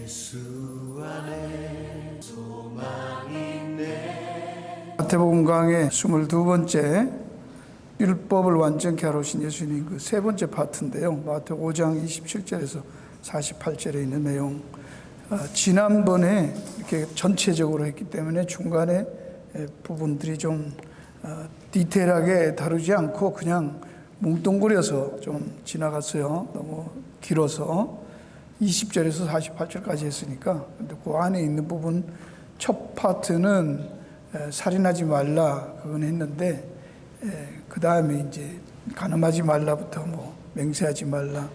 예수 안에 소망이 있네. 마태복음 강의 22번째 율법을 완전케 하러 오신 예수님 그 세 번째 파트인데요. 마태복음 5장 27절에서 48절에 있는 내용. 지난번에 이렇게 전체적으로 했기 때문에 중간에 부분들이 좀 디테일하게 다루지 않고 그냥 뭉뚱그려서 좀 지나갔어요. 너무 길어서 20절에서 48절까지 했으니까. 근데 그 안에 있는 부분 첫 파트는 살인하지 말라 그건 했는데, 그 다음에 이제 간음하지 말라부터 뭐 맹세하지 말라,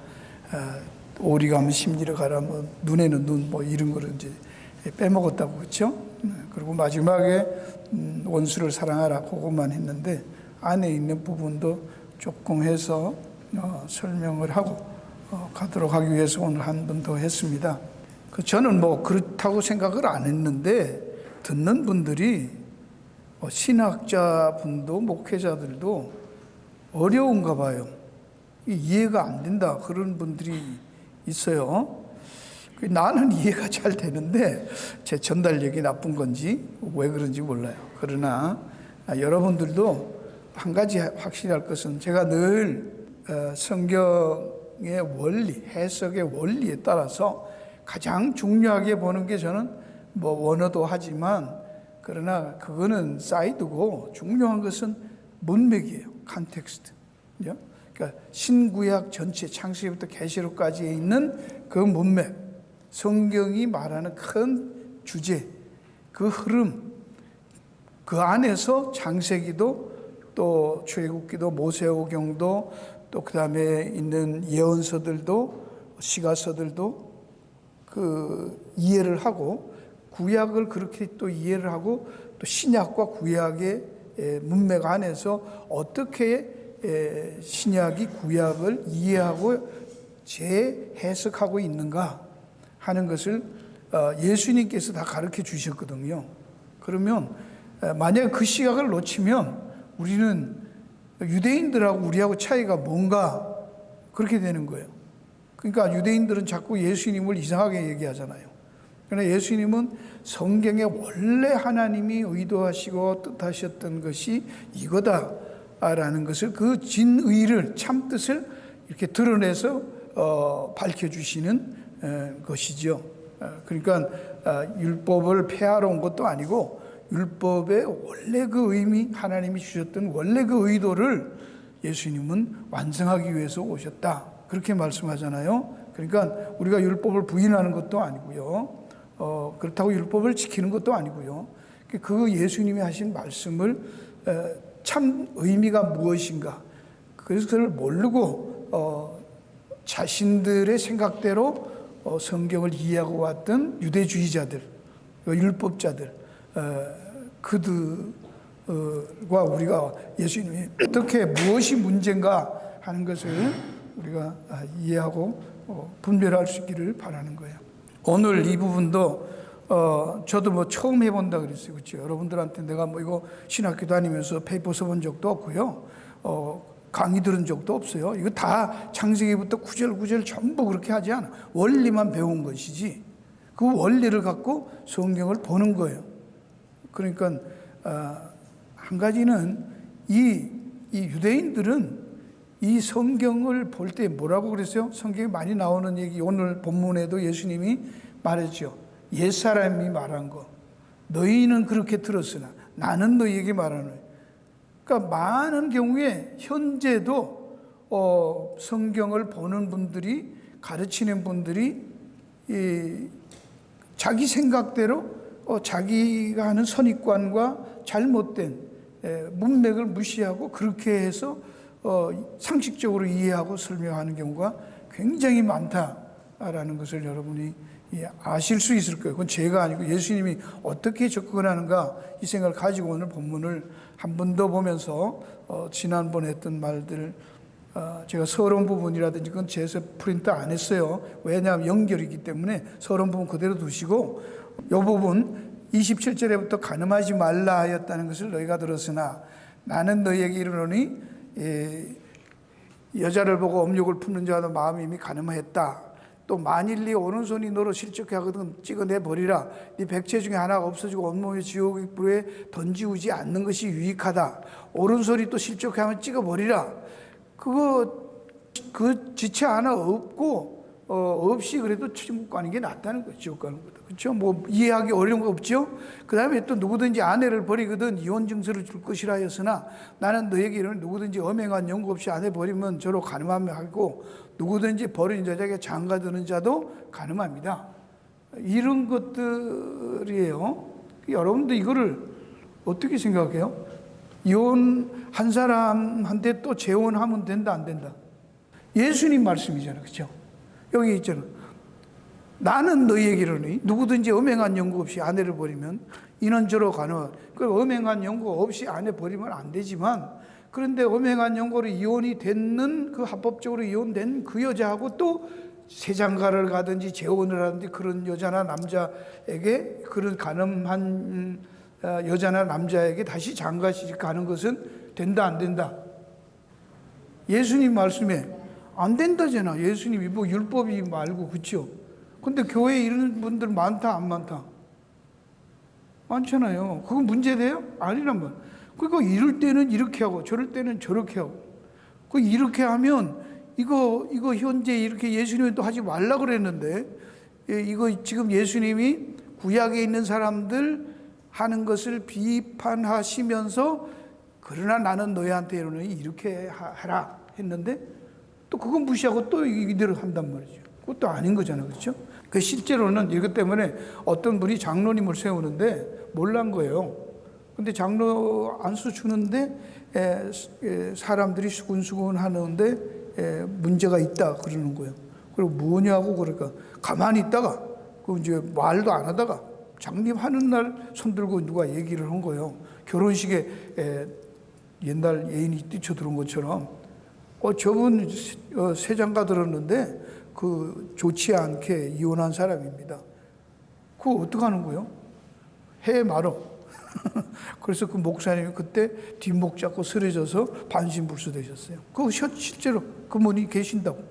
오리 가면 심리를 가라, 뭐 눈에는 눈, 뭐 이런 거를 이제 빼먹었다고 그렇죠? 그리고 마지막에 원수를 사랑하라 그것만 했는데 안에 있는 부분도 조금 해서 설명을 하고 가도록 하기 위해서 오늘 한 번 더 했습니다. 저는 뭐 그렇다고 생각을 안 했는데 듣는 분들이 신학자분도 목회자들도 어려운가 봐요. 이해가 안 된다 그런 분들이 있어요. 나는 이해가 잘 되는데 제 전달력이 나쁜 건지 왜 그런지 몰라요. 그러나 여러분들도 한 가지 확실할 것은 제가 늘 성경의 원리, 해석의 원리에 따라서 가장 중요하게 보는 게 저는 뭐 원어도 하지만 그러나 그거는 사이드고 중요한 것은 문맥이에요. 컨텍스트. 그러니까 신구약 전체 창세기부터 계시록까지 있는 그 문맥, 성경이 말하는 큰 주제, 그 흐름, 그 안에서 창세기도 또 출애굽기도 모세오경도 또 그 다음에 있는 예언서들도 시가서들도 그 이해를 하고 구약을 그렇게 또 이해를 하고 또 신약과 구약의 문맥 안에서 어떻게 신약이 구약을 이해하고 재해석하고 있는가 하는 것을 예수님께서 다 가르쳐 주셨거든요. 그러면 만약에 그 시각을 놓치면 우리는 유대인들하고 우리하고 차이가 뭔가 그렇게 되는 거예요. 그러니까 유대인들은 자꾸 예수님을 이상하게 얘기하잖아요. 그러나 예수님은 성경에 원래 하나님이 의도하시고 뜻하셨던 것이 이거다라는 것을 그 진의를 참뜻을 이렇게 드러내서 밝혀주시는 것이죠. 그러니까 율법을 폐하러 온 것도 아니고 율법의 원래 그 의미, 하나님이 주셨던 원래 그 의도를 예수님은 완성하기 위해서 오셨다. 그렇게 말씀하잖아요. 그러니까 우리가 율법을 부인하는 것도 아니고요. 그렇다고 율법을 지키는 것도 아니고요. 그 예수님이 하신 말씀을 참 의미가 무엇인가. 그래서 그걸 모르고 자신들의 생각대로 성경을 이해하고 왔던 유대주의자들, 율법자들, 그들과 우리가 예수님이 어떻게 무엇이 문제인가 하는 것을 우리가 이해하고 분별할 수 있기를 바라는 거예요. 오늘 이 부분도 저도 뭐 처음 해본다 그랬어요. 그렇죠? 여러분들한테 내가 뭐 이거 신학교 다니면서 페이퍼 써본 적도 없고요. 강의 들은 적도 없어요. 이거 다 창세기부터 구절구절 전부 그렇게 하지 않아. 원리만 배운 것이지. 그 원리를 갖고 성경을 보는 거예요. 그러니까 한 가지는 이 유대인들은 이 성경을 볼 때 뭐라고 그랬어요? 성경에 많이 나오는 얘기, 오늘 본문에도 예수님이 말했죠. 옛사람이 말한 거. 너희는 그렇게 들었으나 나는 너희에게 말하노니. 그러니까 많은 경우에 현재도 성경을 보는 분들이, 가르치는 분들이 자기 생각대로 자기가 하는 선입관과 잘못된 문맥을 무시하고 그렇게 해서 상식적으로 이해하고 설명하는 경우가 굉장히 많다라는 것을 여러분이 아실 수 있을 거예요. 그건 제가 아니고 예수님이 어떻게 접근하는가 이 생각을 가지고 오늘 본문을 한 번 더 보면서 지난번에 했던 말들, 제가 서론 부분이라든지 그건 제에서 프린트 안 했어요. 왜냐하면 연결이기 때문에 서론 부분 그대로 두시고 이 부분 27절에부터 간음하지 말라 하였다는 것을 너희가 들었으나 나는 너희에게 이르노니 여자를 보고 음욕을 품는 자도 마음이 이미 간음하였다. 또 만일 네 오른손이 너로 실족해 하거든 찍어내 버리라. 네 백체 중에 하나가 없어지고 온몸에 지옥의 불에 던지우지 않는 것이 유익하다. 오른손이 또 실족해 하면 찍어 버리라. 그 지체 하나 없고 없이 그래도 천국 가는 게 낫다는 거죠. 지옥 가는 거다. 그렇죠? 뭐 이해하기 어려운 거 없죠? 그 다음에 또 누구든지 아내를 버리거든 이혼 증서를 줄 것이라 하였으나 나는 너에게 이르노니 누구든지 엄행한 연고 없이 아내 버리면 저로 간음하며 하고 누구든지 버린 여자에게 장가드는 자도 간음합니다. 이런 것들이에요. 여러분들 이거를 어떻게 생각해요? 이혼한 사람한테 또 재혼하면 된다 안 된다? 예수님 말씀이잖아요. 그렇죠? 여기 있잖아요. 나는 너희에게 이르노니 누구든지 엄행한 연고 없이 아내를 버리면 이는 저로 간음하고. 그 엄행한 연고 없이 아내 버리면 안 되지만 그런데 엄행한 연고로 이혼이 됐는 그 합법적으로 이혼된 그 여자하고 또 세장가를 가든지 재혼을 하든지 그런 여자나 남자에게 그런 간음한 여자나 남자에게 다시 장가시집 가는 것은 된다 안 된다? 예수님 말씀에 안 된다잖아. 예수님이 뭐 율법이 말고 그렇죠? 근데 교회에 이런 분들 많다 안 많다? 많잖아요. 그건 문제돼요? 아니란 말. 그러니까 이럴 때는 이렇게 하고 저럴 때는 저렇게 하고 그 이렇게 하면 이거 현재 이렇게 예수님이 또 하지 말라 그랬는데 이거 지금 예수님이 구약에 있는 사람들 하는 것을 비판하시면서 그러나 나는 너희한테 이러니 이렇게 하라 했는데 또 그건 무시하고 또 이대로 한단 말이죠. 그것도 아닌 거잖아요. 그렇죠? 그 실제로는 이것 때문에 어떤 분이 장로님을 세우는데 몰란 거예요. 근데 장로 안수 주는데 사람들이 수군수군 하는데 문제가 있다 그러는 거예요. 그리고 뭐냐고 그러니까 가만히 있다가 그 이제 말도 안 하다가 장립하는 날 손들고 누가 얘기를 한 거예요. 결혼식에 옛날 예인이 뛰쳐들어온 것처럼 저분 세장가 들었는데 그 좋지 않게 이혼한 사람입니다. 그거 어떡하는 거예요? 해 말어. 그래서 그 목사님이 그때 뒷목 잡고 쓰러져서 반신불수 되셨어요. 그거 실제로 그분이 계신다고.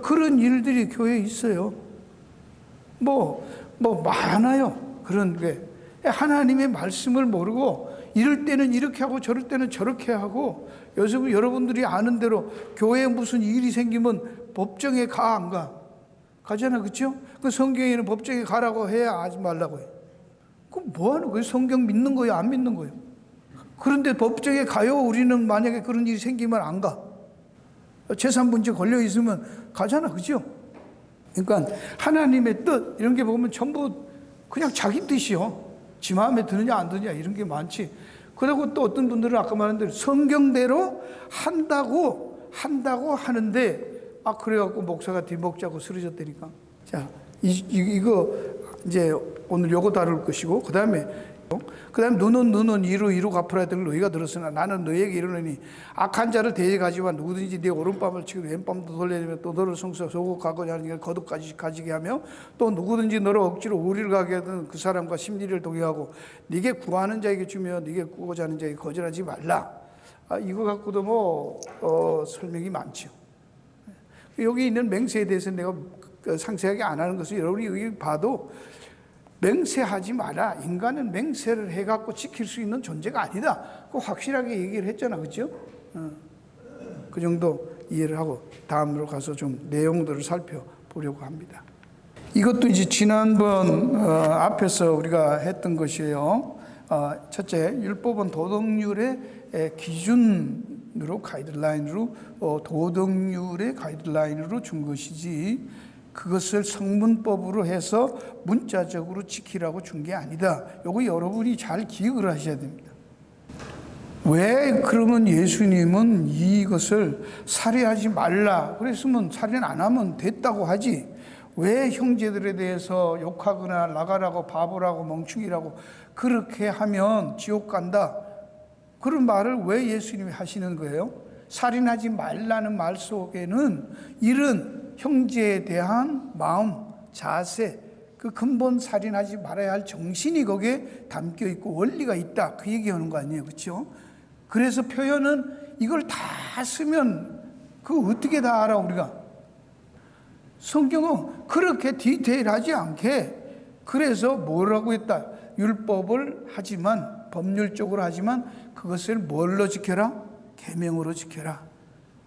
그런 일들이 교회에 있어요. 뭐 많아요. 그런 게. 하나님의 말씀을 모르고 이럴 때는 이렇게 하고 저럴 때는 저렇게 하고 여러분들이 아는 대로 교회에 무슨 일이 생기면 법정에 가 안 가? 가잖아. 그렇죠? 그 성경에는 법정에 가라고 해야 하지 말라고 해요. 그럼 뭐 하는 거예요? 성경 믿는 거예요? 안 믿는 거예요? 그런데 법정에 가요? 우리는 만약에 그런 일이 생기면 안 가. 재산 문제 걸려 있으면 가잖아. 그죠? 그러니까 하나님의 뜻 이런 게 보면 전부 그냥 자기 뜻이요. 지 마음에 드느냐 안 드느냐 이런 게 많지. 그리고 또 어떤 분들은 아까 말한 대로 성경대로 한다고 하는데 그래갖고 목사가 뒷목 잡고 쓰러졌다니까. 자, 이거 이제 오늘 요거 다룰 것이고 그 다음에 너는 이루 갚으라 될 너희가 들었으나 나는 너희에게 이르노니 악한 자를 대적하지만 누구든지 네 오른뺨을 치고 왼뺨도 돌려내며 또 너를 성소 소곡하고자 하는 게 거듭까지 가지게 하며 또 누구든지 너를 억지로 우리를 가게 하든 그 사람과 심리를 동의하고 네게 구하는 자에게 주며 네게 구하고자 하는 자에게 거절하지 말라. 이거 갖고도 설명이 많죠. 여기 있는 맹세에 대해서 내가 상세하게 안 하는 것을 여러분이 여기 봐도 맹세하지 마라. 인간은 맹세를 해갖고 지킬 수 있는 존재가 아니다. 그 확실하게 얘기를 했잖아. 그렇죠? 그 정도 이해를 하고 다음으로 가서 좀 내용들을 살펴보려고 합니다. 이것도 이제 지난번 앞에서 우리가 했던 것이에요. 첫째, 율법은 도덕률의 기준으로 가이드라인으로 도덕률의 가이드라인으로 준 것이지 그것을 성문법으로 해서 문자적으로 지키라고 준 게 아니다. 이거 여러분이 잘 기억을 하셔야 됩니다. 왜 그러면 예수님은 이것을 살해하지 말라 그랬으면 살인 안 하면 됐다고 하지 왜 형제들에 대해서 욕하거나 나가라고 바보라고 멍충이라고 그렇게 하면 지옥 간다 그런 말을 왜 예수님이 하시는 거예요? 살인하지 말라는 말 속에는 이런 형제에 대한 마음, 자세, 그 근본 살인하지 말아야 할 정신이 거기에 담겨 있고 원리가 있다. 그 얘기하는 거 아니에요. 그렇죠? 그래서 표현은 이걸 다 쓰면 그거 어떻게 다 알아 우리가? 성경은 그렇게 디테일하지 않게, 그래서 뭐라고 했다? 율법을 하지만, 법률적으로 하지만 그것을 뭘로 지켜라? 계명으로 지켜라.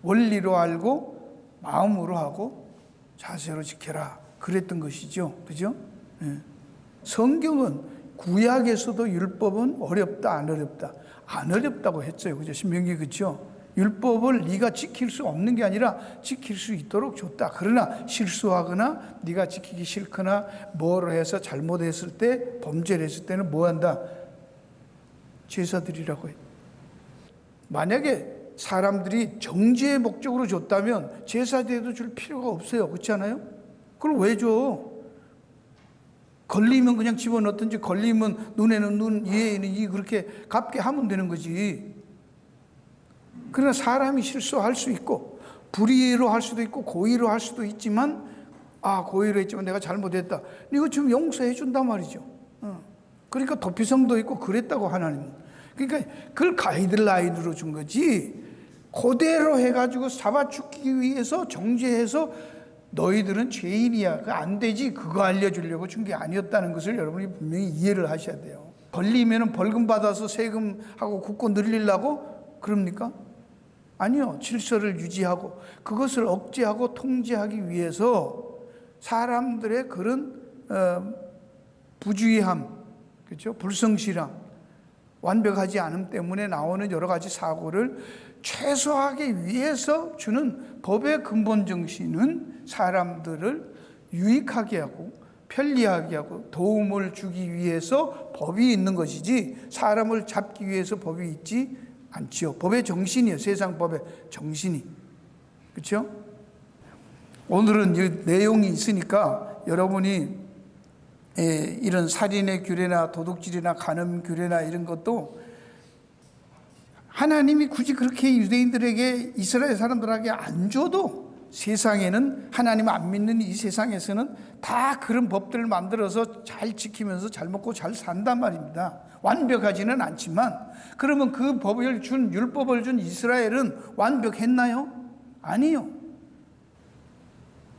원리로 알고 마음으로 하고 자세로 지켜라. 그랬던 것이죠. 그죠? 예. 성경은 구약에서도 율법은 어렵다, 안 어렵다? 안 어렵다고 했어요. 그죠? 신명기, 그죠? 율법을 네가 지킬 수 없는 게 아니라 지킬 수 있도록 줬다. 그러나 실수하거나 네가 지키기 싫거나 뭘 해서 잘못했을 때, 범죄를 했을 때는 뭐 한다? 제사드리라고 해요. 만약에 사람들이 정죄의 목적으로 줬다면 제사대도 줄 필요가 없어요. 그렇지 않아요? 그걸 왜 줘? 걸리면 그냥 집어넣든지, 걸리면 눈에는 눈, 이에는 이, 그렇게 갚게 하면 되는 거지. 그러나 사람이 실수할 수 있고, 불의로 할 수도 있고 고의로 할 수도 있지만, 고의로 했지만 내가 잘못했다, 이거 지금 용서해 준단 말이죠. 그러니까 도피성도 있고 그랬다고, 하나님은. 그러니까 그걸 가이드라인으로 준 거지, 그대로 해가지고 잡아 죽이기 위해서 정죄해서 너희들은 죄인이야, 그거 안 되지, 그거 알려주려고 준 게 아니었다는 것을 여러분이 분명히 이해를 하셔야 돼요. 걸리면 벌금 받아서 세금하고 국고 늘리려고 그럽니까? 아니요. 질서를 유지하고 그것을 억제하고 통제하기 위해서 사람들의 그런 부주의함, 그렇죠? 불성실함, 완벽하지 않음 때문에 나오는 여러 가지 사고를 최소화하기 위해서 주는 법의 근본 정신은 사람들을 유익하게 하고 편리하게 하고 도움을 주기 위해서 법이 있는 것이지, 사람을 잡기 위해서 법이 있지 않지요. 법의 정신이에요. 세상 법의 정신이. 그렇죠? 오늘은 이 내용이 있으니까 여러분이 이런 살인의 규례나 도둑질이나 간음 규례나 이런 것도 하나님이 굳이 그렇게 유대인들에게, 이스라엘 사람들에게 안 줘도 세상에는, 하나님 안 믿는 이 세상에서는 다 그런 법들을 만들어서 잘 지키면서 잘 먹고 잘 산단 말입니다. 완벽하지는 않지만. 그러면 그 법을 준, 율법을 준 이스라엘은 완벽했나요? 아니요.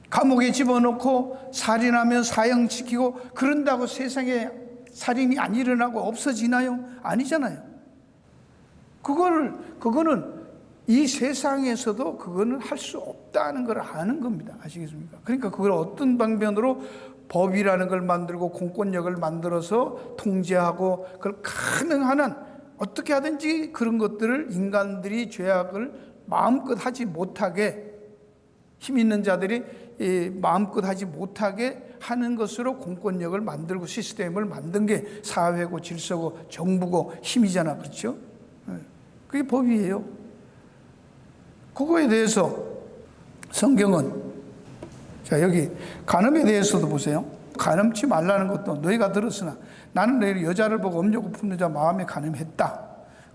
감옥에 집어넣고 살인하면 사형시키고 그런다고 세상에 살인이 안 일어나고 없어지나요? 아니잖아요. 그거는 이 세상에서도 그거는 할 수 없다는 걸 아는 겁니다. 아시겠습니까? 그러니까 그걸 어떤 방면으로 법이라는 걸 만들고 공권력을 만들어서 통제하고 그걸 가능한 한 어떻게 하든지 그런 것들을 인간들이 죄악을 마음껏 하지 못하게, 힘 있는 자들이 마음껏 하지 못하게 하는 것으로 공권력을 만들고 시스템을 만든 게 사회고 질서고 정부고 힘이잖아. 그렇죠? 그게 법이에요. 그거에 대해서 성경은, 자, 여기 간음에 대해서도 보세요. 간음치 말라는 것도 너희가 들었으나 나는 너희 여자를 보고 음욕을 품는 자 마음에 간음했다.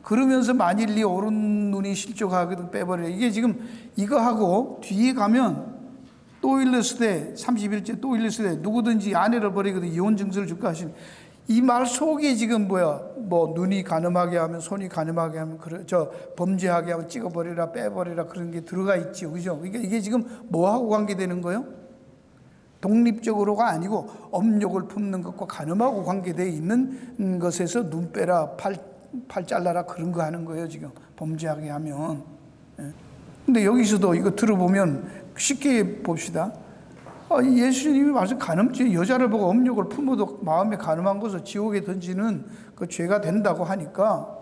그러면서 만일 네 오른 눈이 실족하거든 빼버려. 이게 지금 이거하고 뒤에 가면 또 일러스되 31절 또 일러스되 누구든지 아내를 버리거든 이혼 증서를 줄까 하시니, 이 말 속에 지금 뭐 눈이 가늠하게 하면, 손이 가늠하게 하면, 범죄하게 하면 찍어버리라 빼버리라 그런 게 들어가 있지요. 그죠? 이게 지금 뭐하고 관계되는 거예요? 독립적으로가 아니고 업욕을 품는 것과 가늠하고 관계되어 있는 것에서 눈 빼라, 팔 잘라라 그런 거 하는 거예요. 지금 범죄하게 하면. 근데 여기서도 이거 들어보면 쉽게 봅시다. 예수님이 말씀 간음죄, 여자를 보고 음욕을 품어도 마음에 간음한 것을 지옥에 던지는 그 죄가 된다고 하니까,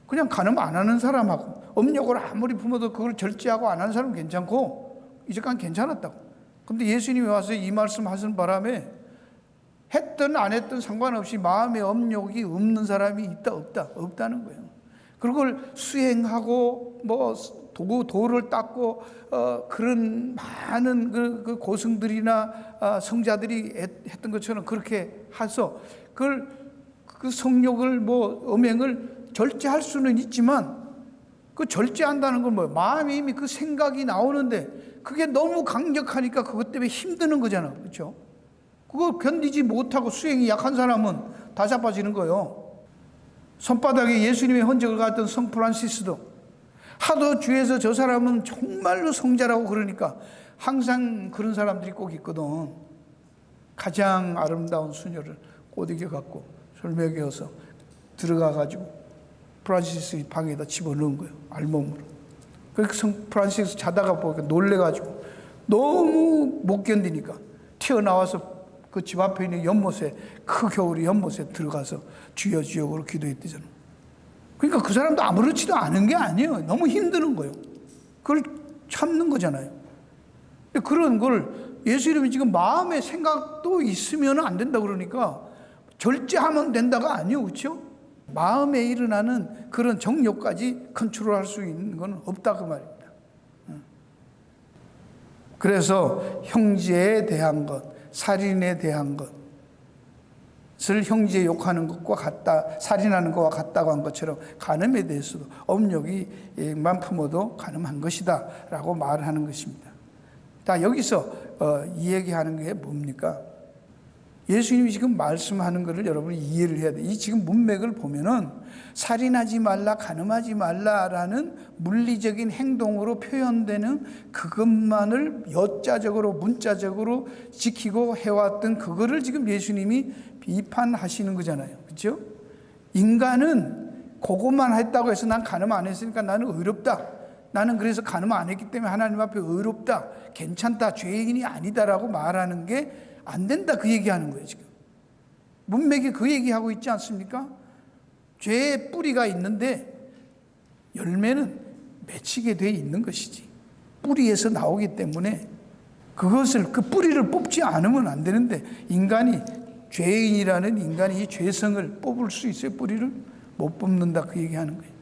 그냥 간음 안 하는 사람하고 음욕을 아무리 품어도 그걸 절제하고 안 하는 사람은 괜찮고 이제까지 괜찮았다고. 근데 예수님이 와서 이 말씀 하신 바람에 했든 안 했든 상관없이 마음에 음욕이 없는 사람이 있다 없다? 없다는 거예요. 그걸 수행하고 도를 닦고 그런 많은 그 고승들이나 성자들이 했던 것처럼 그렇게 해서 그 성욕을 음행을 절제할 수는 있지만, 그 절제한다는 건 뭐예요? 마음에 이미 그 생각이 나오는데 그게 너무 강력하니까 그것 때문에 힘드는 거잖아. 그렇죠? 그거 견디지 못하고 수행이 약한 사람은 다 자빠지는 거예요. 손바닥에 예수님의 흔적을 갖던 성 프란시스도 하도 주위에서 저 사람은 정말로 성자라고 그러니까 항상 그런 사람들이 꼭 있거든. 가장 아름다운 수녀를 꼬드겨 갖고 술 먹여서 들어가가지고 프란시스 방에다 집어넣은 거예요. 알몸으로. 그래서 프란시스 자다가 보니까 놀래가지고 너무 못 견디니까 튀어나와서 그 집 앞에 있는 연못에, 그 겨울에 연못에 들어가서 주여 주여로 기도했대잖아. 그러니까 그 사람도 아무렇지도 않은 게 아니에요. 너무 힘드는 거예요. 그걸 참는 거잖아요. 그런 걸 예수님이 지금 마음의 생각도 있으면 안 된다 그러니까 절제하면 된다가 아니에요. 그렇죠? 마음에 일어나는 그런 정욕까지 컨트롤할 수 있는 건 없다 그 말입니다. 그래서 형제에 대한 것, 살인에 대한 것을 형제 욕하는 것과 같다, 살인하는 것과 같다고 한 것처럼 간음에 대해서도 업욕이만 품어도 간음한 것이다 라고 말하는 것입니다. 자, 여기서 이 얘기하는 게 뭡니까? 예수님이 지금 말씀하는 것을 여러분이 이해를 해야 돼. 이 지금 문맥을 보면은 살인하지 말라, 간음하지 말라라는 물리적인 행동으로 표현되는 그것만을 여자적으로, 문자적으로 지키고 해왔던 그거를 지금 예수님이 비판하시는 거잖아요. 그렇죠? 인간은 그것만 했다고 해서 난 간음 안 했으니까 나는 의롭다. 나는 그래서 간음 안 했기 때문에 하나님 앞에 의롭다. 괜찮다. 죄인이 아니다라고 말하는 게 안 된다 그 얘기하는 거예요. 지금 문맥이 그 얘기하고 있지 않습니까? 죄의 뿌리가 있는데 열매는 맺히게 돼 있는 것이지. 뿌리에서 나오기 때문에 그것을, 그 뿌리를 뽑지 않으면 안 되는데, 인간이, 죄인이라는 인간이 이 죄성을 뽑을 수 있어요? 뿌리를 못 뽑는다 그 얘기하는 거예요.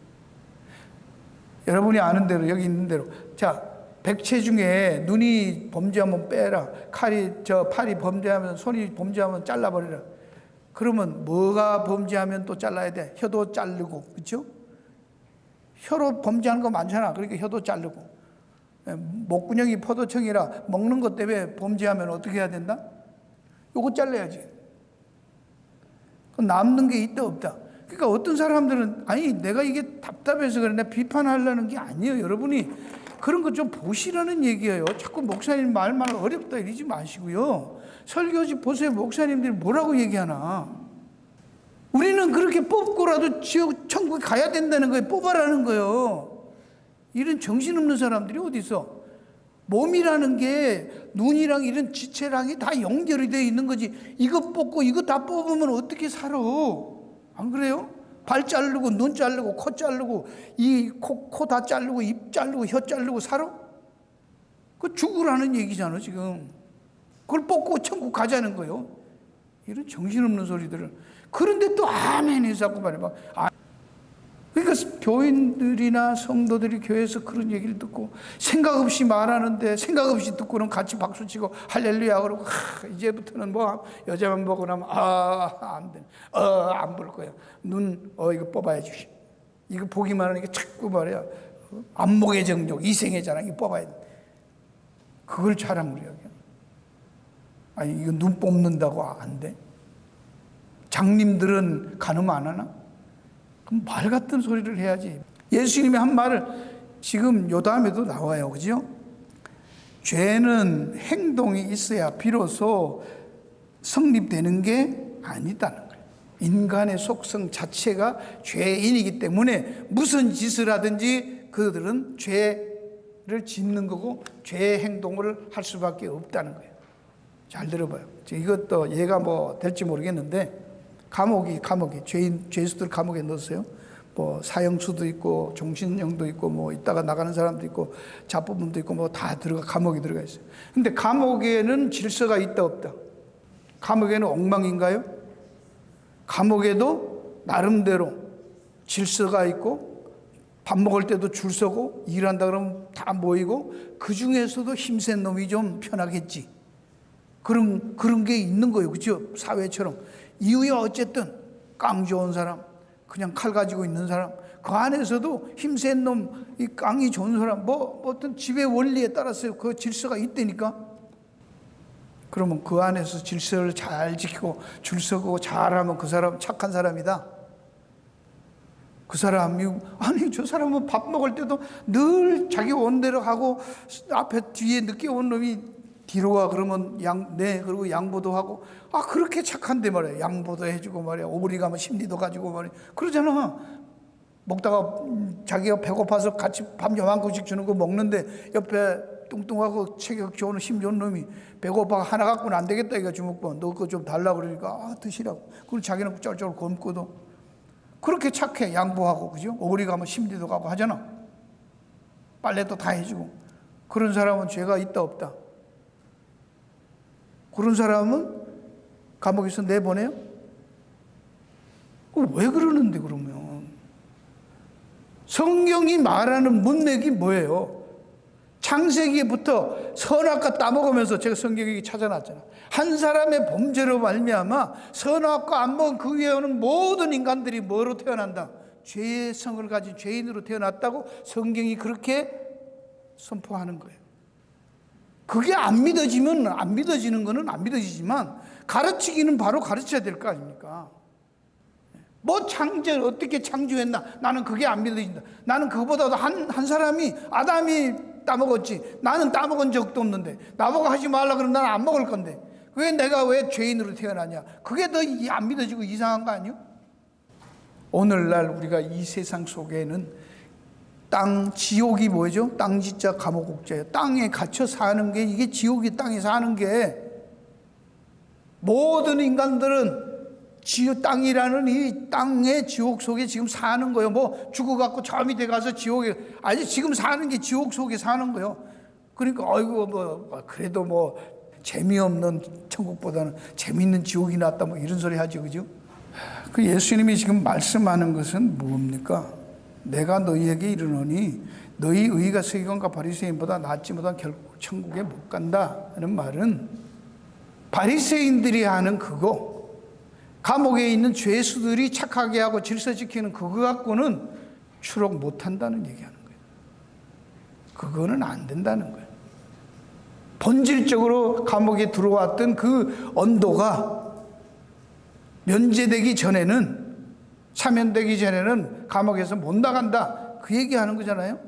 여러분이 아는 대로, 여기 있는 대로, 자, 백체 중에 눈이 범죄하면 빼라, 팔이 범죄하면, 손이 범죄하면 잘라버리라. 그러면 뭐가 범죄하면 또 잘라야 돼? 혀도 자르고, 그렇죠? 혀로 범죄하는 거 많잖아. 그러니까 혀도 자르고. 목구멍이 포도청이라 먹는 것 때문에 범죄하면 어떻게 해야 된다? 요거 잘라야지. 남는 게 있다 없다. 그러니까 어떤 사람들은 아니 내가 이게 답답해서 그래, 내가 비판하려는 게 아니에요. 여러분이 그런 거 좀 보시라는 얘기예요. 자꾸 목사님 말만 어렵다 이러지 마시고요. 설교지 보세요. 목사님들이 뭐라고 얘기하나. 우리는 그렇게 뽑고라도 지옥 천국에 가야 된다는 거예요. 뽑아라는 거예요. 이런 정신없는 사람들이 어디 있어. 몸이라는 게 눈이랑 이런 지체랑이 다 연결이 되어 있는 거지. 이거 뽑고 이거 다 뽑으면 어떻게 살아. 안 그래요? 발 자르고 눈 자르고 코 자르고 이 코 다 자르고 입 자르고 혀 자르고 살아? 그 죽으라는 얘기잖아 지금. 그걸 뽑고 천국 가자는 거예요. 이런 정신없는 소리들을. 그런데 또 아멘 해서 자꾸 말해. 그러니까 교인들이나 성도들이 교회에서 그런 얘기를 듣고 생각 없이 말하는데 생각 없이 듣고는 같이 박수치고 할렐루야 그러고 이제부터는 뭐 여자만 보고 나면 안 돼. 안 볼 거야. 눈 이거 뽑아야지. 이거 보기만 하니까 자꾸 말이야. 안목의 정욕, 이생의 자랑 이거 뽑아야 돼. 그걸 자랑을 해요. 아니 이거 눈 뽑는다고 안 돼? 장님들은 간음 안 하나? 그럼 말 같은 소리를 해야지. 예수님이 한 말을 지금 요 다음에도 나와요. 그죠? 죄는 행동이 있어야 비로소 성립되는 게 아니다는 거예요. 인간의 속성 자체가 죄인이기 때문에 무슨 짓을 하든지 그들은 죄를 짓는 거고 죄의 행동을 할 수밖에 없다는 거예요. 잘 들어봐요. 이것도 얘가 뭐 될지 모르겠는데 감옥이 죄수들 감옥에 넣었어요. 뭐 사형수도 있고 종신형도 있고 뭐 있다가 나가는 사람도 있고 잡부분도 있고 뭐 다 감옥에 들어가 있어요. 근데 감옥에는 질서가 있다 없다? 감옥에는 엉망인가요? 감옥에도 나름대로 질서가 있고 밥 먹을 때도 줄 서고 일한다 그러면 다 모이고 그 중에서도 힘센 놈이 좀 편하겠지. 그런 게 있는 거예요. 그렇죠? 사회처럼. 이유야 어쨌든 깡 좋은 사람, 그냥 칼 가지고 있는 사람, 그 안에서도 힘센 놈, 이 깡이 좋은 사람, 뭐 어떤 지배 원리에 따라서 그 질서가 있다니까. 그러면 그 안에서 질서를 잘 지키고 줄 서고 잘하면 그 사람 착한 사람이다. 그 사람이, 아니 저 사람은 밥 먹을 때도 늘 자기 원대로 하고 앞에 뒤에 늦게 온 놈이 뒤로 와 그러면 네 그리고 양보도 하고, 그렇게 착한데 말이야. 양보도 해주고 말이야. 오그리 가면 심리도 가지고 말이야. 그러잖아. 먹다가 자기가 배고파서 같이 밥 요만큼씩 주는 거 먹는데 옆에 뚱뚱하고 체격 좋은 힘 좋은 놈이 배고파 하나 갖고는 안 되겠다 이거 주먹밥 너 그거 좀 달라고 그러니까 드시라고. 그리고 자기는 쩔쩔 굶고도 그렇게 착해. 양보하고, 그죠? 오그리 가면 심리도 가고 하잖아. 빨래도 다 해주고. 그런 사람은 죄가 있다 없다? 그런 사람은 감옥에서 내보내요? 왜 그러는데 그러면? 성경이 말하는 문맥이 뭐예요? 창세기부터 선악과 따먹으면서 제가 성경에 찾아놨잖아요. 한 사람의 범죄로 말미암아 선악과 안 먹은 그 위에 오는 모든 인간들이 뭐로 태어난다? 죄의 성을 가진 죄인으로 태어났다고 성경이 그렇게 선포하는 거예요. 그게 안 믿어지면 안 믿어지는 거는 안 믿어지지만 가르치기는 바로 가르쳐야 될 거 아닙니까? 뭐 어떻게 창조했나? 나는 그게 안 믿어진다. 나는 그거보다도 한 사람이 아담이 따먹었지. 나는 따먹은 적도 없는데 나보고 하지 말라 그러면 나는 안 먹을 건데 내가 왜 죄인으로 태어나냐? 그게 더 안 믿어지고 이상한 거 아니요? 오늘날 우리가 이 세상 속에는 지옥이 뭐죠? 땅지자 감옥국자예요. 땅에 갇혀 사는 게 이게 지옥이 땅에 사는 게 모든 인간들은 땅이라는 이 땅의 지옥 속에 지금 사는 거예요. 뭐 죽어갖고 저 밑에 가서 지옥에 아니 지금 사는 게 지옥 속에 사는 거예요. 그러니까 아이고 그래도 재미없는 천국보다는 재미있는 지옥이 낫다 이런 소리 하죠, 그죠? 그 예수님이 지금 말씀하는 것은 뭡니까? 내가 너희에게 이르노니 너희 의가 서기관과 바리새인보다 낫지 못한 결국 천국에 못 간다 하는 말은 바리새인들이 하는 그거, 감옥에 있는 죄수들이 착하게 하고 질서 지키는 그거 갖고는 추록 못한다는 얘기하는 거예요. 그거는 안 된다는 거예요. 본질적으로 감옥에 들어왔던 그 언도가 면제되기 전에는, 사면되기 전에는 감옥에서 못 나간다, 그 얘기하는 거잖아요.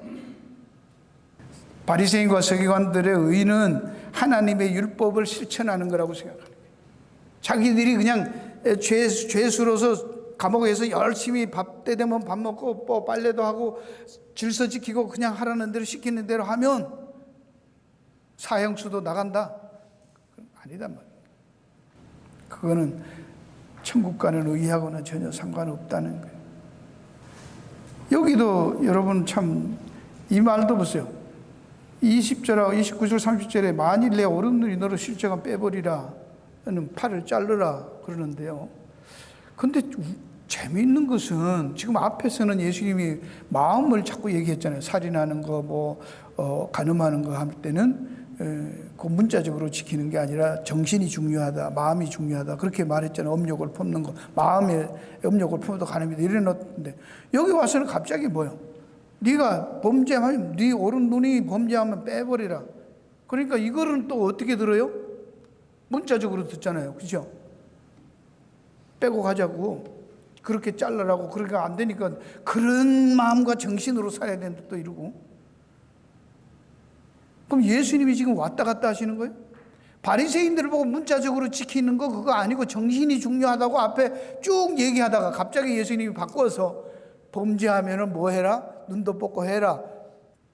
바리새인과 서기관들의 의는 하나님의 율법을 실천하는 거라고 생각하는 거예요. 자기들이 그냥 죄수로서 감옥에서 열심히 밥 때 되면 밥 먹고 빨래도 하고 질서 지키고 그냥 하라는 대로 시키는 대로 하면 사형수도 나간다. 아니단 말이에요. 그거는 천국과는 의하고는 전혀 상관없다는 거예요. 여기도 여러분 참 이 말도 보세요. 20절하고 29절 30절에 만일 내 오른눈이 너를 실제가 빼버리라 는 팔을 자르라 그러는데요. 근데 재미있는 것은 지금 앞에서는 예수님이 마음을 자꾸 얘기했잖아요. 살인하는 거, 간음하는 거 할 때는 그 문자적으로 지키는 게 아니라 정신이 중요하다, 마음이 중요하다 그렇게 말했잖아요. 음욕을 품는 거, 마음에 음욕을 품어도 간음이다 이래놓는데 여기 와서는 갑자기 뭐요? 네가 범죄하면 네 오른눈이 범죄하면 빼버리라. 그러니까 이거는 또 어떻게 들어요? 문자적으로 듣잖아요. 그죠? 빼고 가자고. 그렇게 잘라라고. 그러니까 안 되니까 그런 마음과 정신으로 살아야 된다 또 이러고. 그럼 예수님이 지금 왔다 갔다 하시는 거예요? 바리새인들을 보고 문자적으로 지키는 거 그거 아니고 정신이 중요하다고 앞에 쭉 얘기하다가 갑자기 예수님이 바꿔서 범죄하면은 뭐 해라? 눈도 뽑고 해라.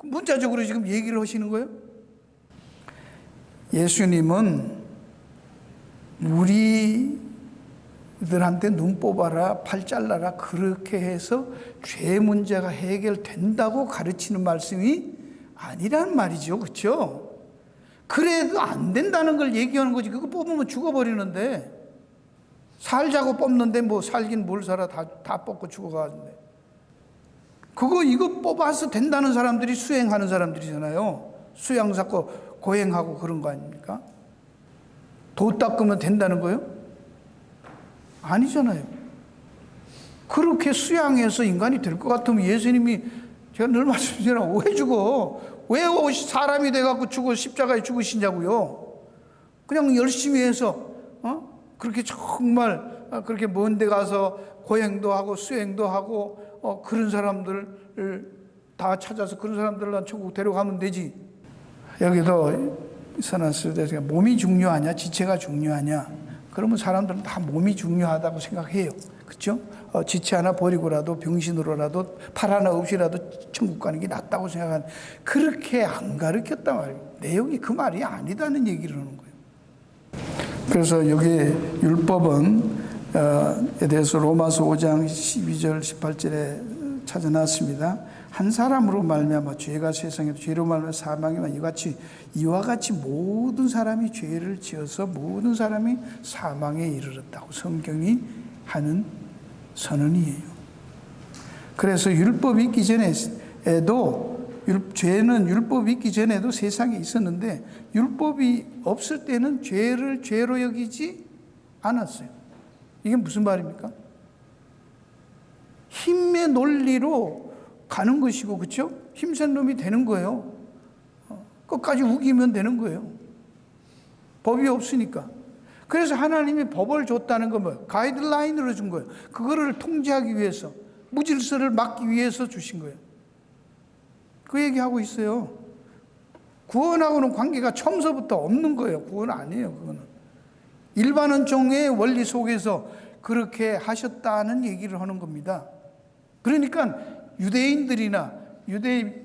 문자적으로 지금 얘기를 하시는 거예요? 예수님은 우리들한테 눈 뽑아라, 팔 잘라라 그렇게 해서 죄 문제가 해결된다고 가르치는 말씀이 아니란 말이죠. 그렇죠? 그래도 안 된다는 걸 얘기하는 거지. 그거 뽑으면 죽어버리는데 살자고 뽑는데 뭐 살긴 뭘 살아 다 뽑고 죽어가는데 이거 뽑아서 된다는 사람들이 수행하는 사람들이잖아요. 수양 잡고 고행하고 그런 거 아닙니까? 도 닦으면 된다는 거예요? 아니잖아요. 그렇게 수양해서 인간이 될 것 같으면 예수님이 제가 늘 말씀드리잖아요. 왜 죽어? 왜 사람이 돼갖고 십자가에 죽으시냐고요? 그냥 열심히 해서 그렇게 정말 그렇게 먼 데 가서 고행도 하고 수행도 하고 그런 사람들을 다 찾아서 그런 사람들을 천국 데려가면 되지. 여기도 써놨을 때 몸이 중요하냐 지체가 중요하냐, 그러면 사람들은 다 몸이 중요하다고 생각해요. 그렇죠? 지체 하나 버리고라도 병신으로라도 팔 하나 없이라도 천국 가는 게 낫다고 생각하는, 그렇게 안 가르쳤단 말이에요. 내용이 그 말이 아니다는 얘기를 하는 거예요. 그래서 여기 율법은 에 대해서 로마서 5장 12절 18절에 찾아놨습니다. 한 사람으로 말미암아 죄가 세상에, 죄로 말미암아 사망이만 이와 같이 모든 사람이 죄를 지어서 모든 사람이 사망에 이르렀다고 성경이 하는 선언이에요. 그래서 율법이 있기 전에도, 죄는 율법이 있기 전에도 세상에 있었는데 율법이 없을 때는 죄를 죄로 여기지 않았어요. 이게 무슨 말입니까? 힘의 논리로 가는 것이고, 그렇죠? 힘센 놈이 되는 거예요. 끝까지 우기면 되는 거예요. 법이 없으니까. 그래서 하나님이 법을 줬다는 건 뭐예요? 가이드라인으로 준 거예요. 그거를 통제하기 위해서, 무질서를 막기 위해서 주신 거예요. 그 얘기하고 있어요. 구원하고는 관계가 처음서부터 없는 거예요. 구원 아니에요, 그거는. 일반 은총의 원리 속에서 그렇게 하셨다는 얘기를 하는 겁니다. 그러니까 유대인들이나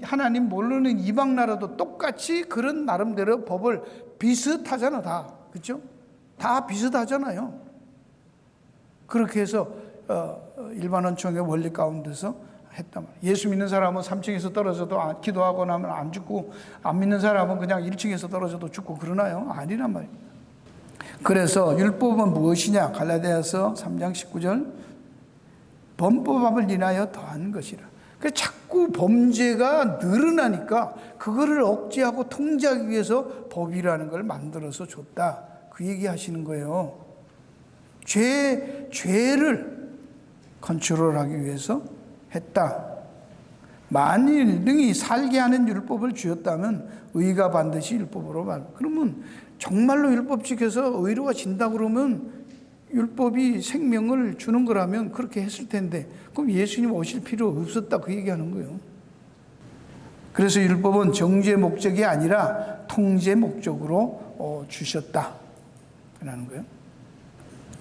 하나님 모르는 이방 나라도 똑같이 그런 나름대로 법을 비슷하잖아, 다. 그렇죠? 다 비슷하잖아요. 그렇게 해서 일반 은총의 원리 가운데서 했단 말이에요. 예수 믿는 사람은 3층에서 떨어져도 기도하고 나면 안 죽고, 안 믿는 사람은 그냥 1층에서 떨어져도 죽고 그러나요? 아니란 말입니다. 그래서 율법은 무엇이냐? 갈라디아서 3장 19절, 범법함을 인하여 더한 것이라. 그래서 자꾸 범죄가 늘어나니까 그거를 억제하고 통제하기 위해서 법이라는 걸 만들어서 줬다, 그 얘기 하시는 거예요. 죄를 컨트롤하기 위해서 했다. 만일 능히 살게 하는 율법을 주었다면 의가 반드시 율법으로 말. 그러면 정말로 율법 지켜서 의로가 진다 그러면 율법이 생명을 주는 거라면 그렇게 했을 텐데, 그럼 예수님 오실 필요 없었다, 그 얘기하는 거예요. 그래서 율법은 정죄 목적이 아니라 통제 목적으로 주셨다 라는 거예요.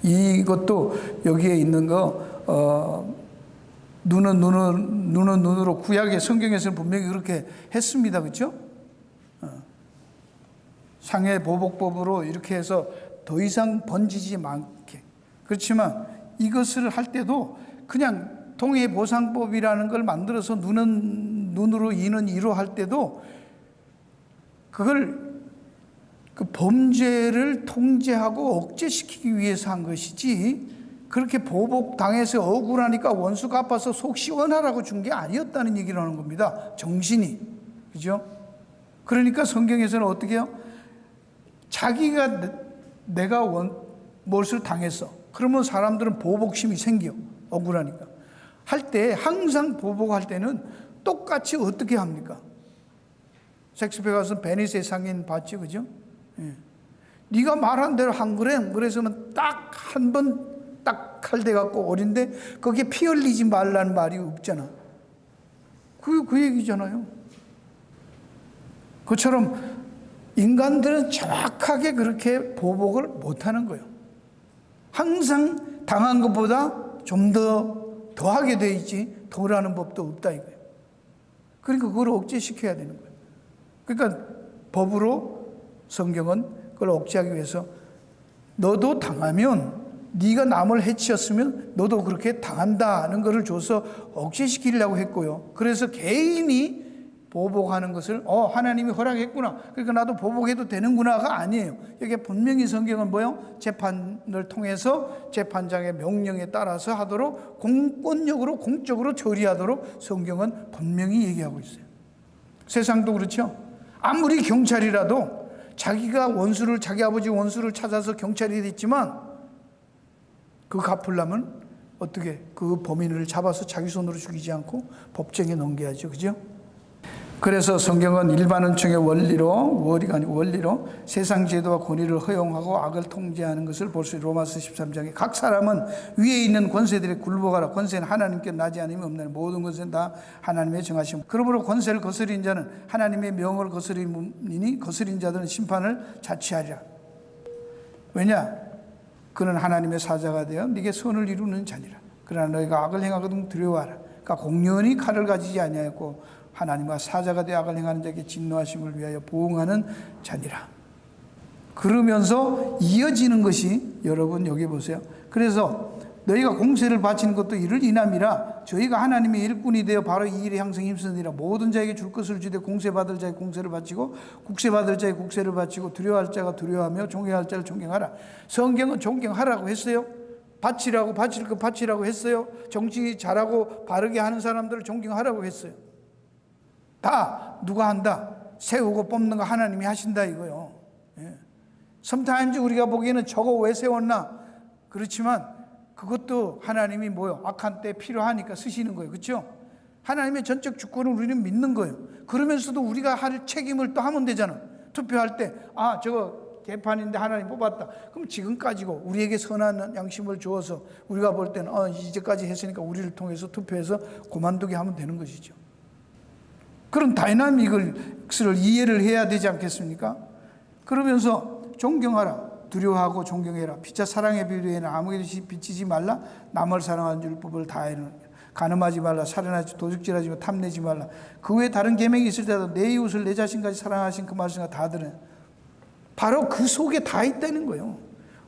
이것도 여기에 있는 거 눈은 눈으로, 구약의 성경에서는 분명히 그렇게 했습니다. 그렇죠? 상해 보복법으로 이렇게 해서 더 이상 번지지 않게. 그렇지만 이것을 할 때도 그냥 통해보상법이라는 걸 만들어서 눈은 눈으로, 이는 이로 할 때도 그걸 그 범죄를 통제하고 억제시키기 위해서 한 것이지, 그렇게 보복당해서 억울하니까 원수 갚아서 속 시원하라고 준 게 아니었다는 얘기를 하는 겁니다. 정신이. 그죠? 그러니까 성경에서는 어떻게 해요? 자기가 내가 무엇을 당했어. 그러면 사람들은 보복심이 생겨. 억울하니까. 할 때, 항상 보복할 때는 똑같이 어떻게 합니까? 셰익스피어 가서 베니스의 상인 봤지, 그죠? 예. 네가 말한 대로 한 거래. 그래서는 딱 한 번 딱 칼대 갖고 어린데 거기에 피 흘리지 말라는 말이 없잖아. 그 얘기잖아요. 그처럼 인간들은 정확하게 그렇게 보복을 못하는 거예요. 항상 당한 것보다 좀 더 하게 돼 있지 덜 하는 법도 없다 이거예요. 그러니까 그걸 억제시켜야 되는 거예요. 그러니까 법으로 성경은 그걸 억제하기 위해서 너도 당하면, 네가 남을 해치었으면 너도 그렇게 당한다는 것을 줘서 억제시키려고 했고요. 그래서 개인이 보복하는 것을 하나님이 허락했구나, 그러니까 나도 보복해도 되는구나가 아니에요. 여기 분명히 성경은 뭐요? 재판을 통해서 재판장의 명령에 따라서 하도록 공권력으로, 공적으로 처리하도록 성경은 분명히 얘기하고 있어요. 세상도 그렇죠. 아무리 경찰이라도 자기가 자기 아버지 원수를 찾아서 경찰이 됐지만 그 갚으려면 어떻게 그 범인을 잡아서 자기 손으로 죽이지 않고 법정에 넘겨야죠. 그죠? 그래서 성경은 일반 은총의 월이가 아니고 원리로 세상 제도와 권위를 허용하고 악을 통제하는 것을 볼 수 있어요. 로마서 13장에 각 사람은 위에 있는 권세들에 굴복하라. 권세는 하나님께 나지 않으면 없나니 모든 것은 다 하나님의 정하심. 그러므로 권세를 거스린 자는 하나님의 명을 거스리니 거스린 자들은 심판을 자취하리라. 왜냐? 그는 하나님의 사자가 되어 네게 선을 이루는 자니라. 그러나 너희가 악을 행하거든 두려워하라. 그러니까 공연히 칼을 가지지 아니하였고 하나님과 사자가 되어 악을 행하는 자에게 진노하심을 위하여 보응하는 자니라. 그러면서 이어지는 것이 여러분 여기 보세요. 그래서 너희가 공세를 바치는 것도 이를 인함이라. 저희가 하나님의 일꾼이 되어 바로 이 일에 항상 힘쓰니라. 모든 자에게 줄 것을 주되 공세받을 자에게 공세를 바치고 국세받을 자에게 국세를 바치고 두려워할 자가 두려워하며 존경할 자를 존경하라. 성경은 존경하라고 했어요. 바치라고 바칠 거 바치라고 했어요. 정치 잘하고 바르게 하는 사람들을 존경하라고 했어요. 다 누가 한다? 세우고 뽑는 거 하나님이 하신다 이거요. sometimes 우리가 보기에는 저거 왜 세웠나? 그렇지만 그것도 하나님이 뭐요? 악한 때 필요하니까 쓰시는 거예요. 그렇죠? 하나님의 전적 주권을 우리는 믿는 거예요. 그러면서도 우리가 할 책임을 또 하면 되잖아. 투표할 때 저거 개판인데 하나님 뽑았다. 그럼 지금까지고 우리에게 선한 양심을 주어서 우리가 볼 때는 이제까지 했으니까 우리를 통해서 투표해서 그만두게 하면 되는 것이죠. 그런 다이나믹을 이해를 해야 되지 않겠습니까? 그러면서 존경하라. 두려워하고 존경해라. 피차 사랑의 비례에는 아무에도 비치지 말라. 남을 사랑하는 율법을 다하는. 간음하지 말라. 살인하지 도둑질하지 말라. 탐내지 말라. 그 외에 다른 계명이 있을 때도 내 이웃을 내 자신까지 사랑하신 그 말씀과 다 들은. 바로 그 속에 다 있다는 거예요.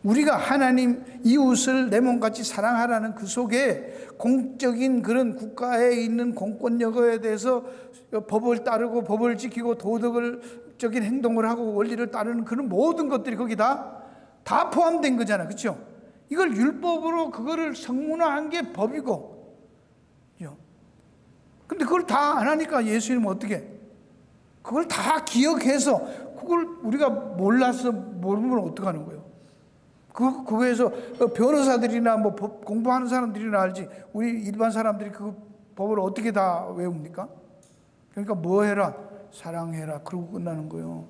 우리가 하나님 이웃을 내 몸같이 사랑하라는 그 속에 공적인 그런 국가에 있는 공권력에 대해서 법을 따르고 법을 지키고 도덕적인 행동을 하고 원리를 따르는 그런 모든 것들이 거기 다 포함된 거잖아. 그렇죠? 이걸 율법으로 그거를 성문화한 게 법이고. 근데 그걸 다 안 하니까 예수님은 어떻게? 그걸 다 기억해서 그걸 우리가 몰라서 모르면 어떡하는 거예요? 그거에서 변호사들이나 뭐 법 공부하는 사람들이나 알지 우리 일반 사람들이 그 법을 어떻게 다 외웁니까? 그러니까 뭐 해라? 사랑해라. 그러고 끝나는 거예요.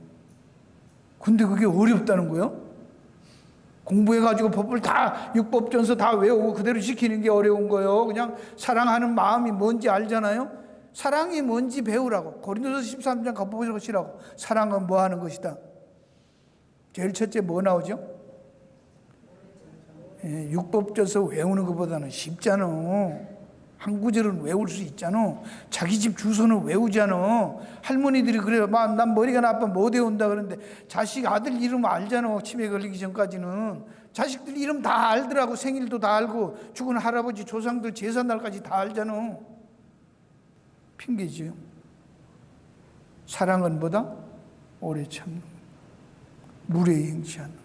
근데 그게 어렵다는 거예요? 공부해가지고 법을 다 육법전서 다 외우고 그대로 지키는 게 어려운 거예요. 그냥 사랑하는 마음이 뭔지 알잖아요. 사랑이 뭔지 배우라고. 고린도서 13장 가보시라고. 사랑은 뭐 하는 것이다? 제일 첫째 뭐 나오죠? 육법전서 외우는 것보다는 쉽잖아. 한 구절은 외울 수 있잖아. 자기 집 주소는 외우잖아. 할머니들이 그래요. 난 머리가 나빠 못 외운다 그러는데 자식 아들 이름 알잖아. 치매 걸리기 전까지는. 자식들 이름 다 알더라고. 생일도 다 알고 죽은 할아버지 조상들 제삿날까지 다 알잖아. 핑계죠. 사랑은 뭐다? 오래 참는 물에 행치하는.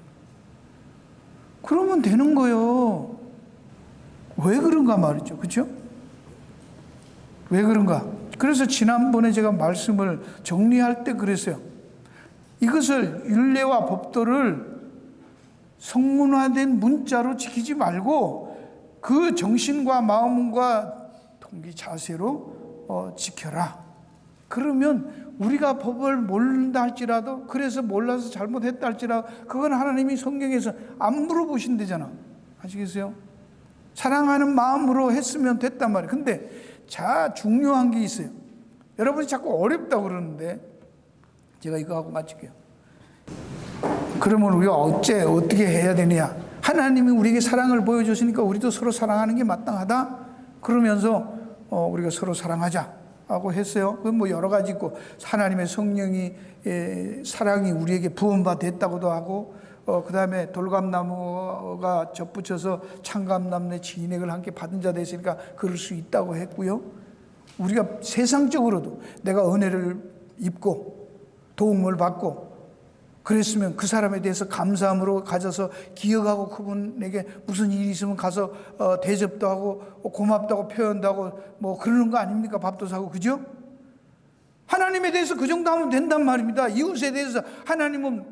그러면 되는 거예요. 왜 그런가 말이죠. 그렇죠? 왜 그런가? 그래서 지난번에 제가 말씀을 정리할 때 그랬어요. 이것을 율례와 법도를 성문화된 문자로 지키지 말고 그 정신과 마음과 동기 자세로 지켜라. 그러면 우리가 법을 모른다 할지라도 그래서 몰라서 잘못했다 할지라도 그건 하나님이 성경에서 안 물어보신대잖아. 아시겠어요? 사랑하는 마음으로 했으면 됐단 말이에요. 근데 중요한 게 있어요. 여러분이 자꾸 어렵다고 그러는데 제가 이거 하고 마칠게요. 그러면 우리가 어떻게 해야 되느냐? 하나님이 우리에게 사랑을 보여줬으니까 우리도 서로 사랑하는 게 마땅하다. 그러면서 우리가 서로 사랑하자 하고 했어요. 그건 뭐 여러 가지 있고 하나님의 성령이 사랑이 우리에게 부음바 됐다고도 하고 그 다음에 돌감나무가 접붙여서 창감나무의 진액을 함께 받은 자 됐으니까 그럴 수 있다고 했고요. 우리가 세상적으로도 내가 은혜를 입고 도움을 받고 그랬으면 그 사람에 대해서 감사함으로 가져서 기억하고 그분에게 무슨 일이 있으면 가서 대접도 하고 고맙다고 표현도 하고 뭐 그러는 거 아닙니까? 밥도 사고. 그죠? 하나님에 대해서 그 정도 하면 된단 말입니다. 이웃에 대해서 하나님은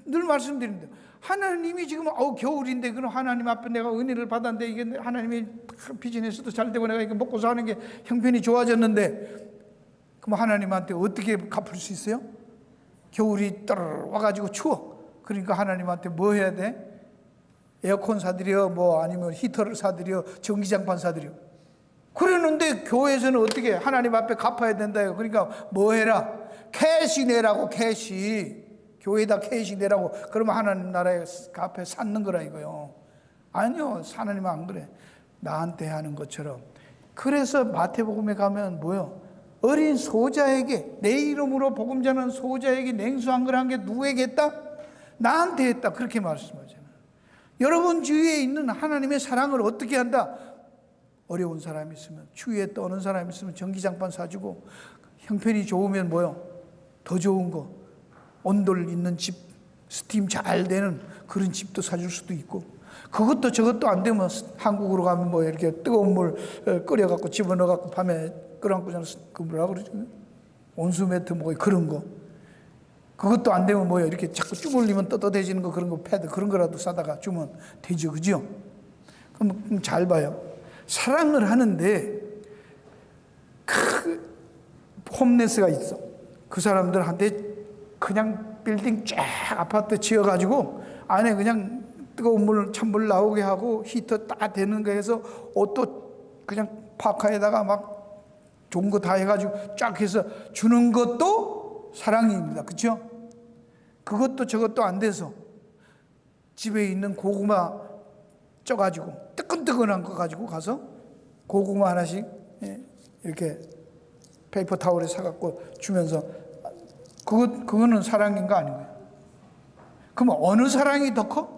늘 말씀드립니다. 하나님이 지금 겨울인데 그럼 하나님 앞에 내가 은혜를 받았는데 이게 하나님이 비즈니스도 잘 되고 내가 이거 먹고 사는 게 형편이 좋아졌는데 그럼 하나님한테 어떻게 갚을 수 있어요? 겨울이 떠르르 와가지고 추워. 그러니까 하나님한테 뭐 해야 돼? 에어컨 사드려, 뭐 아니면 히터를 사드려, 전기장판 사드려. 그러는데 교회에서는 어떻게 하나님 앞에 갚아야 된다요. 그러니까 뭐 해라? 캐시 내라고, 캐시. 교회에다 캐시 내라고. 그러면 하나님 나라에 앞에 쌓는 거라 이거요. 아니요, 하나님은 안 그래. 나한테 하는 것처럼. 그래서 마태복음에 가면 뭐요? 어린 소자에게, 내 이름으로 복음 전하는 소자에게 냉수 한 그릇 한 게 누구에게 했다? 나한테 했다. 그렇게 말씀하잖아요. 여러분 주위에 있는 하나님의 사랑을 어떻게 한다? 어려운 사람이 있으면, 추위에 떠는 사람이 있으면 전기장판 사주고, 형편이 좋으면 뭐요? 더 좋은 거, 온돌 있는 집, 스팀 잘 되는 그런 집도 사줄 수도 있고, 그것도 저것도 안 되면 한국으로 가면 뭐 이렇게 뜨거운 물 끓여갖고 집어넣어갖고 밤에 끌어안고 자는 그 뭐라 그러죠? 온수 매트 뭐 그런 거. 그것도 안 되면 뭐야 이렇게 자꾸 쭈물리면 떳떳해지는 거 그런 거 패드 그런 거라도 사다가 주면 되죠, 그죠? 그럼 잘 봐요. 사랑을 하는데 그 홈레스가 있어. 그 사람들한테 그냥 빌딩 쫙 아파트 지어가지고 안에 그냥 뜨거운 물 찬물 나오게 하고 히터 딱 되는 거 해서 옷도 그냥 파카에다가 막 좋은 거 다 해가지고 쫙 해서 주는 것도 사랑입니다. 그렇죠? 그것도 저것도 안 돼서 집에 있는 고구마 쪄가지고 뜨끈뜨끈한 거 가지고 가서 고구마 하나씩 이렇게 페이퍼 타월에 사갖고 주면서 그거는 사랑인가 아닌가요? 그럼 어느 사랑이 더 커?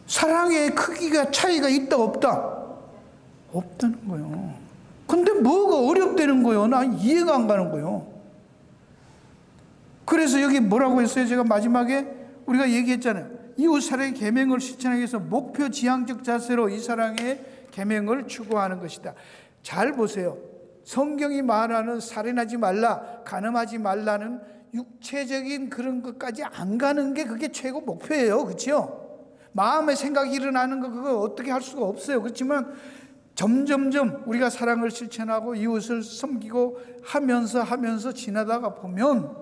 사랑의 크기가 차이가 있다 없다? 없다는 거예요. 근데 뭐가 어렵다는 거예요? 난 이해가 안 가는 거예요. 그래서 여기 뭐라고 했어요? 제가 마지막에 우리가 얘기했잖아요. 이웃 사랑의 계명을 실천하기 위해서 목표 지향적 자세로 이 사랑의 계명을 추구하는 것이다. 잘 보세요. 성경이 말하는 살인하지 말라, 간음하지 말라는 육체적인 그런 것까지 안 가는 게 그게 최고 목표예요. 그렇죠? 마음의 생각이 일어나는 거 그거 어떻게 할 수가 없어요. 그렇지만 점점점 우리가 사랑을 실천하고 이웃을 섬기고 하면서 지나다가 보면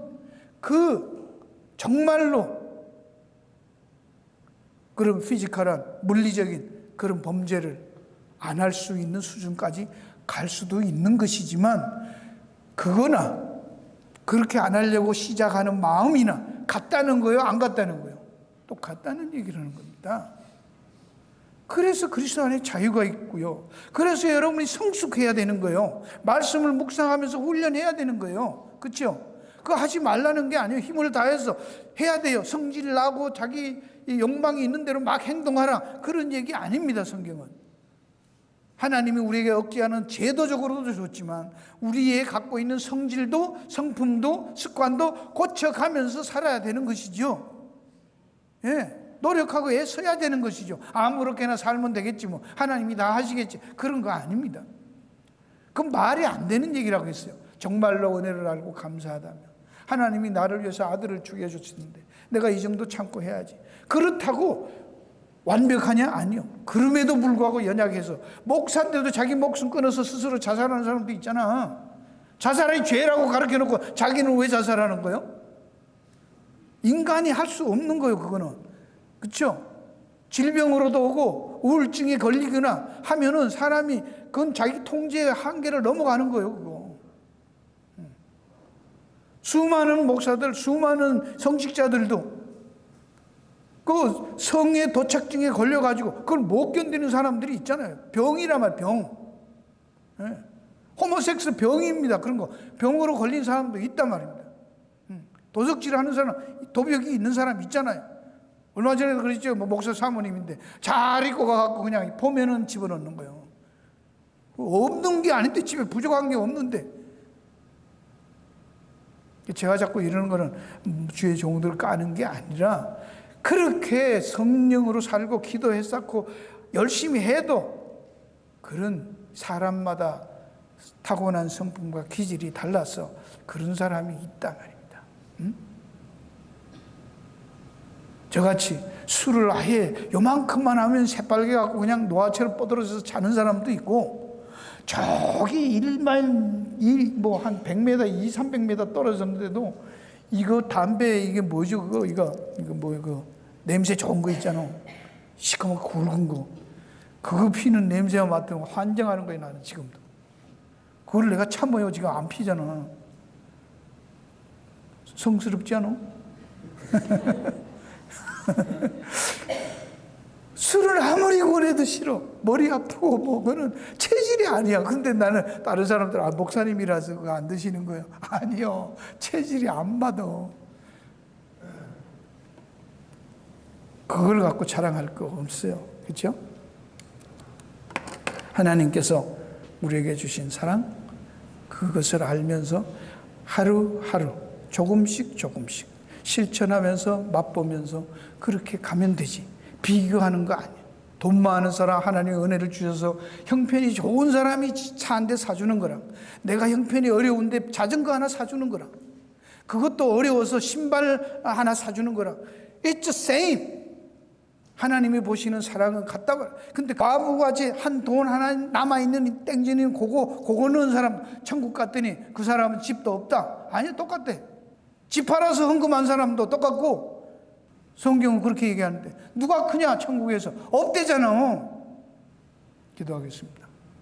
그 정말로 그런 피지컬한 물리적인 그런 범죄를 안 할 수 있는 수준까지 갈 수도 있는 것이지만 그거나 그렇게 안 하려고 시작하는 마음이나 같다는 거예요? 안 같다는 거예요? 똑같다는 얘기를 하는 겁니다. 그래서 그리스도 안에 자유가 있고요. 그래서 여러분이 성숙해야 되는 거예요. 말씀을 묵상하면서 훈련해야 되는 거예요. 그렇죠? 그거 하지 말라는 게 아니에요. 힘을 다해서 해야 돼요. 성질 나고 자기 욕망이 있는 대로 막 행동하라. 그런 얘기 아닙니다. 성경은. 하나님이 우리에게 억제하는 제도적으로도 좋지만 우리의 갖고 있는 성질도 성품도 습관도 고쳐가면서 살아야 되는 것이죠. 예, 노력하고 애써야 되는 것이죠. 아무렇게나 살면 되겠지 뭐 하나님이 다 하시겠지 그런 거 아닙니다. 그건 말이 안 되는 얘기라고 했어요. 정말로 은혜를 알고 감사하다면 하나님이 나를 위해서 아들을 죽여줬는데 내가 이 정도 참고 해야지. 그렇다고 완벽하냐? 아니요. 그럼에도 불구하고 연약해서 목사인데도 자기 목숨 끊어서 스스로 자살하는 사람도 있잖아. 자살이 죄라고 가르쳐놓고 자기는 왜 자살하는 거예요? 인간이 할 수 없는 거예요. 그거는. 그렇죠? 질병으로도 오고 우울증에 걸리거나 하면은 사람이 그건 자기 통제의 한계를 넘어가는 거예요. 그거. 수많은 목사들, 수많은 성직자들도 그 성의 도착증에 걸려가지고 그걸 못 견디는 사람들이 있잖아요. 병이란 말, 병. 네. 호모섹스 병입니다. 그런 거. 병으로 걸린 사람도 있단 말입니다. 도적질 하는 사람, 도벽이 있는 사람 있잖아요. 얼마 전에도 그랬죠. 뭐 목사 사모님인데 잘 입고 가갖고 그냥 보면은 집어넣는 거예요. 없는 게 아닌데 집에 부족한 게 없는데. 제가 자꾸 이러는 거는 주의 종들을 까는 게 아니라 그렇게 성령으로 살고 기도해 쌓고 열심히 해도 그런 사람마다 타고난 성품과 기질이 달라서 그런 사람이 있다 말입니다. 저같이 술을 아예 요만큼만 하면 새빨개 갖고 그냥 노화처럼 뻗어져서 자는 사람도 있고 저기 1마일 한 100m, 300m 떨어졌는데도 이거 담배 이게 뭐죠? 이거 뭐야? 그 냄새 좋은 거 있잖아. 시커멓고 굵은 거. 그거 피는 냄새가 맡으면 환장하는 거야, 나는 지금도. 그걸 내가 참아요. 지금 안 피잖아. 성스럽지 않아? 술을 아무리 권해도 싫어. 머리 아프고 뭐 그거는 체질이 아니야. 근데 나는 다른 사람들 목사님이라서 그거 안 드시는 거예요. 아니요. 체질이 안 받아. 그걸 갖고 자랑할 거 없어요. 그렇죠? 하나님께서 우리에게 주신 사랑, 그것을 알면서 하루하루 조금씩 실천하면서 맛보면서 그렇게 가면 되지. 비교하는 거 아니야. 돈 많은 사람 하나님의 은혜를 주셔서 형편이 좋은 사람이 차 한 대 사주는 거랑, 내가 형편이 어려운데 자전거 하나 사주는 거랑, 그것도 어려워서 신발 하나 사주는 거랑, It's the same. 하나님이 보시는 사랑은 같다. 근데 과부같이 한 돈 하나 남아있는 땡지는 그거 넣은 사람 천국 갔더니 그 사람은 집도 없다. 아니요, 똑같대. 집 팔아서 헌금한 사람도 똑같고, 성경은 그렇게 얘기하는데 누가 크냐 천국에서? 없대잖아. 기도하겠습니다.